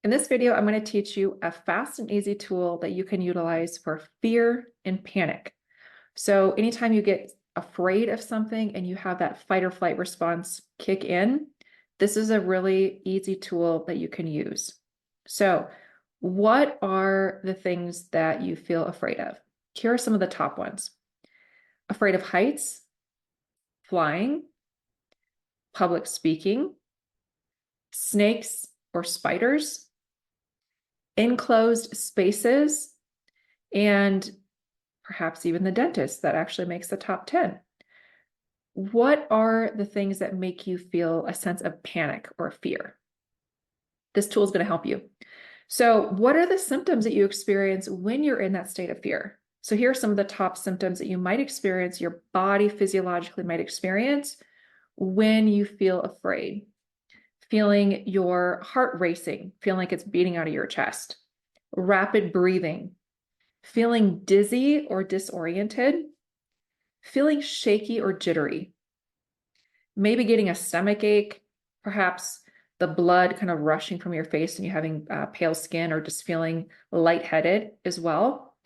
In this video, I'm going to teach you a fast and easy tool that you can utilize for fear and panic. So anytime you get afraid of something and you have that fight or flight response kick in, this is a really easy tool that you can use. So what are the things that you feel afraid of? Here are some of the top ones. Afraid of heights, flying, public speaking, snakes or spiders, enclosed spaces, and perhaps even the dentist. That actually makes the top 10. What are the things that make you feel a sense of panic or fear? This tool is going to help you. So what are the symptoms that you experience when you're in that state of fear? So here are some of the top symptoms that you might experience, your body physiologically might experience when you feel afraid. Feeling your heart racing, feeling like it's beating out of your chest, rapid breathing, feeling dizzy or disoriented, feeling shaky or jittery, maybe getting a stomach ache, perhaps the blood kind of rushing from your face and you having pale skin or just feeling lightheaded as well.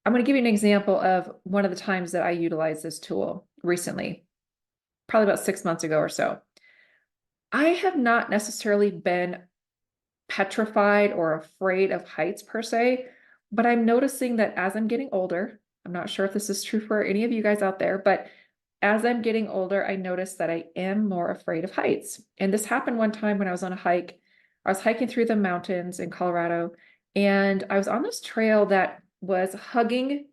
I'm going to give you an example of one of the times that I utilized this tool recently, probably about 6 months ago or so. I have not necessarily been petrified or afraid of heights per se, but I'm noticing that as I'm getting older, I'm not sure if this is true for any of you guys out there, but as I'm getting older, I notice that I am more afraid of heights. And this happened one time when I was on a hike. I was hiking through the mountains in Colorado, and I was on this trail that was hugging.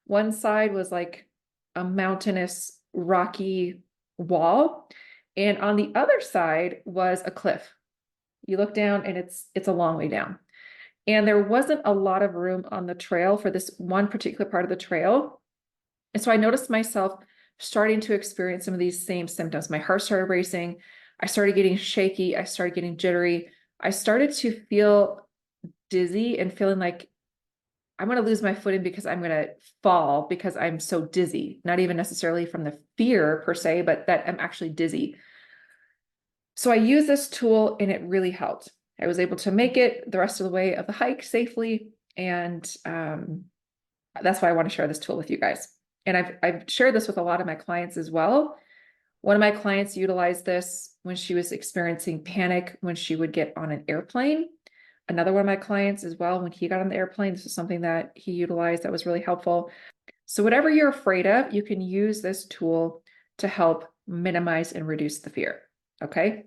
One side was like a mountainous, rocky wall, and on the other side was a cliff. You look down and it's a long way down. And there wasn't a lot of room on the trail for this one particular part of the trail. And so I noticed myself starting to experience some of these same symptoms. My heart started racing. I started getting shaky. I started getting jittery. I started to feel dizzy and feeling like I'm going to lose my footing because I'm going to fall because I'm so dizzy, not even necessarily from the fear per se, but that I'm actually dizzy. So I used this tool and it really helped. I was able to make it the rest of the way of the hike safely. And that's why I want to share this tool with you guys. And I've shared this with a lot of my clients as well. One of my clients utilized this when she was experiencing panic when she would get on an airplane. Another one of my clients as well, when he got on the airplane, this is something that he utilized that was really helpful. So whatever you're afraid of, you can use this tool to help minimize and reduce the fear. Okay.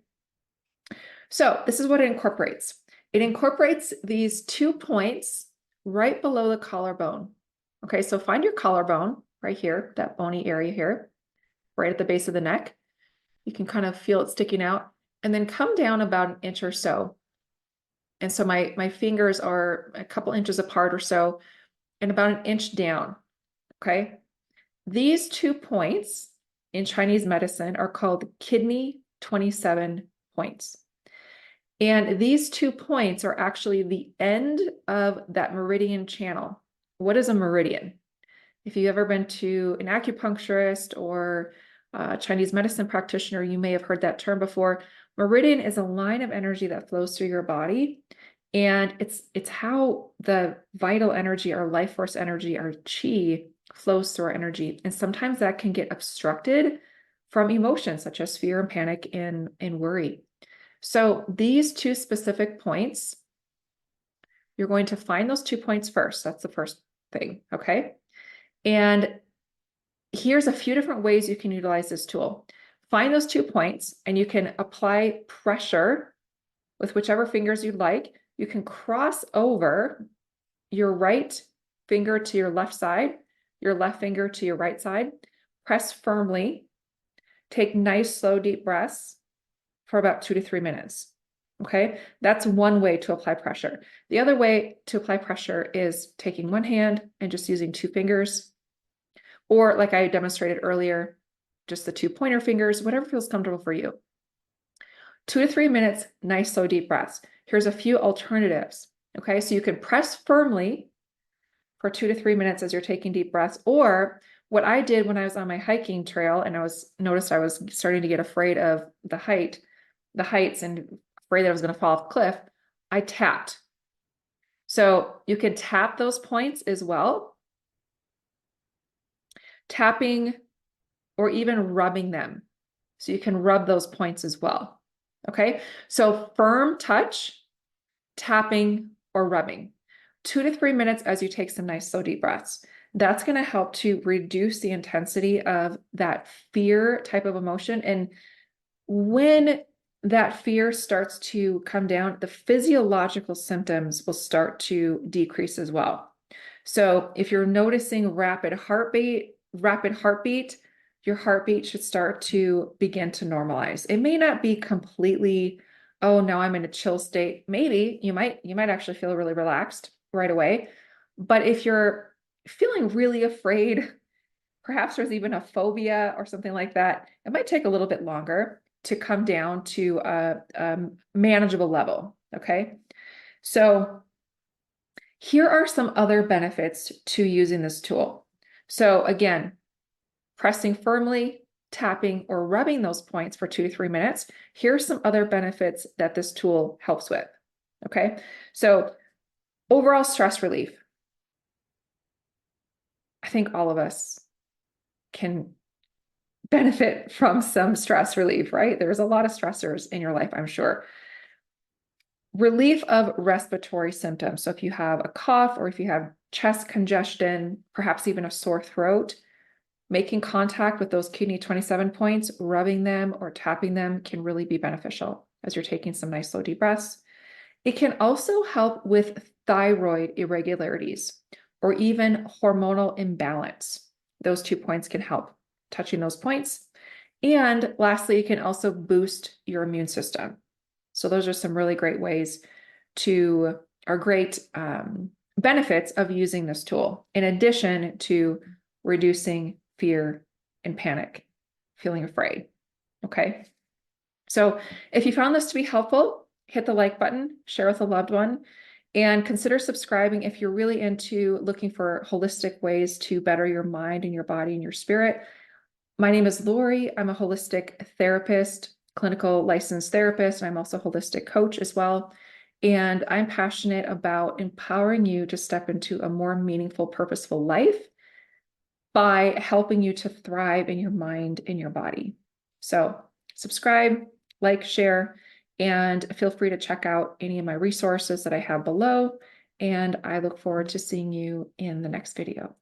So this is what it incorporates. It incorporates these 2 points right below the collarbone. Okay, so find your collarbone right here, that bony area here, right at the base of the neck. You can kind of feel it sticking out, and then come down about an inch or so. And so my fingers are a couple inches apart or so, and about an inch down. Okay. These 2 points in Chinese medicine are called kidney 27 points. And these 2 points are actually the end of that meridian channel. What is a meridian? If you've ever been to an acupuncturist or a Chinese medicine practitioner, you may have heard that term before. Meridian is a line of energy that flows through your body. And it's how the vital energy, our life force energy, our chi flows through our energy. And sometimes that can get obstructed from emotions such as fear and panic and worry. So these 2 specific points, you're going to find those 2 points first. That's the first thing, okay? And here's a few different ways you can utilize this tool. Find those 2 points and you can apply pressure with whichever fingers you'd like. You can cross over your right finger to your left side, your left finger to your right side. Press firmly. Take nice, slow, deep breaths for about 2 to 3 minutes. Okay, that's one way to apply pressure. The other way to apply pressure is taking one hand and just using 2 fingers, or like I demonstrated earlier, just the 2 pointer fingers, whatever feels comfortable for you. 2 to 3 minutes, nice, slow, deep breaths. Here's a few alternatives. Okay, so you can press firmly for 2 to 3 minutes as you're taking deep breaths, or what I did when I was on my hiking trail and noticed I was starting to get afraid of the heights and afraid that I was going to fall off a cliff, I tapped. So you can tap those points as well. Tapping or even rubbing them. So you can rub those points as well. Okay, so firm touch, tapping, or rubbing. 2 to 3 minutes as you take some nice slow deep breaths. That's going to help to reduce the intensity of that fear type of emotion. And when that fear starts to come down, the physiological symptoms will start to decrease as well. So if you're noticing rapid heartbeat, your heartbeat should start to begin to normalize. It may not be completely, oh, now I'm in a chill state. Maybe you might actually feel really relaxed right away. But if you're feeling really afraid, perhaps there's even a phobia or something like that, it might take a little bit longer to come down to a manageable level. Okay. So here are some other benefits to using this tool. So again, pressing firmly, tapping, or rubbing those points for 2 to 3 minutes. Here's some other benefits that this tool helps with. Okay. So overall stress relief. I think all of us can benefit from some stress relief, right? There's a lot of stressors in your life, I'm sure. Relief of respiratory symptoms. So if you have a cough or if you have chest congestion, perhaps even a sore throat, making contact with those kidney 27 points, rubbing them or tapping them can really be beneficial as you're taking some nice slow deep breaths. It can also help with thyroid irregularities or even hormonal imbalance. Those 2 points can help touching those points. And lastly, it can also boost your immune system. So those are some really great ways or great benefits of using this tool, in addition to reducing fear and panic, feeling afraid. Okay. So if you found this to be helpful, hit the like button, share with a loved one, and consider subscribing if you're really into looking for holistic ways to better your mind and your body and your spirit. My name is Lori. I'm a holistic therapist, clinical licensed therapist, and I'm also a holistic coach as well. And I'm passionate about empowering you to step into a more meaningful, purposeful life by helping you to thrive in your mind and your body. So subscribe, like, share, and feel free to check out any of my resources that I have below. And I look forward to seeing you in the next video.